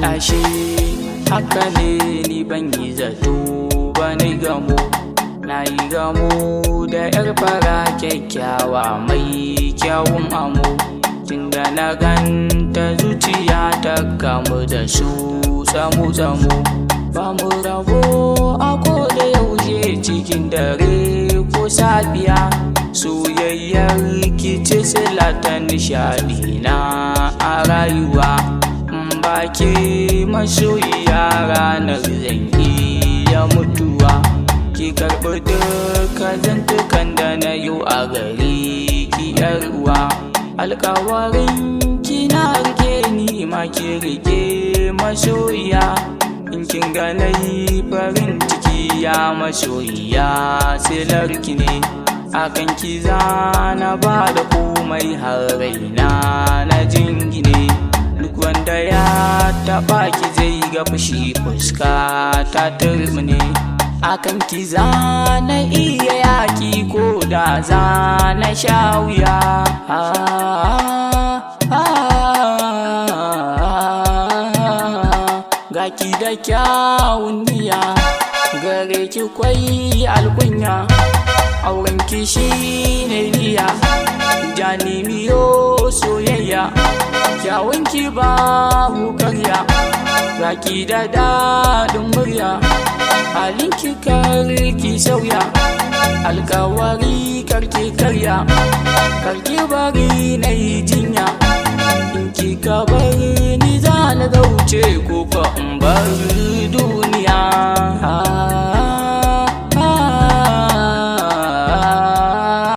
Ashe haka ne ni ban yi zato ba ni gamo, na yi gamo da yar fara kyakkyawa mai kyawun amo. Tunda na ganta zuciya ta kamu da su samu ba mu rabo a koda yaushe cikin dare ko safiya. Soyayyar ki ce silatan nishadi na a rayuwa, baki masoyiya ranar zan iya mutuwa. Ki karɓi duka zantukan da na yi a gari ki yarwa, alkawarin ki na rike ni ma ki rike masoyiya. In kin ga nayi farin ciki ya masoyiya silarki ne, akan ki zana ba da komai har raina na jingine. Duk wanda ya taɓa ki zai ga fushi fuska ta turmine, akan ki zana iya yaƙi ko da zana sha wuya. Ga ki da kyawun niyya, gare ki kwai alkunya, auren ki shi ne niyya, jani miyo soyayya. Kyawun ki babu karya, zaki da daɗin murya, halin ki karki sauya, alkawari karki karya, karki bari na yi jinya.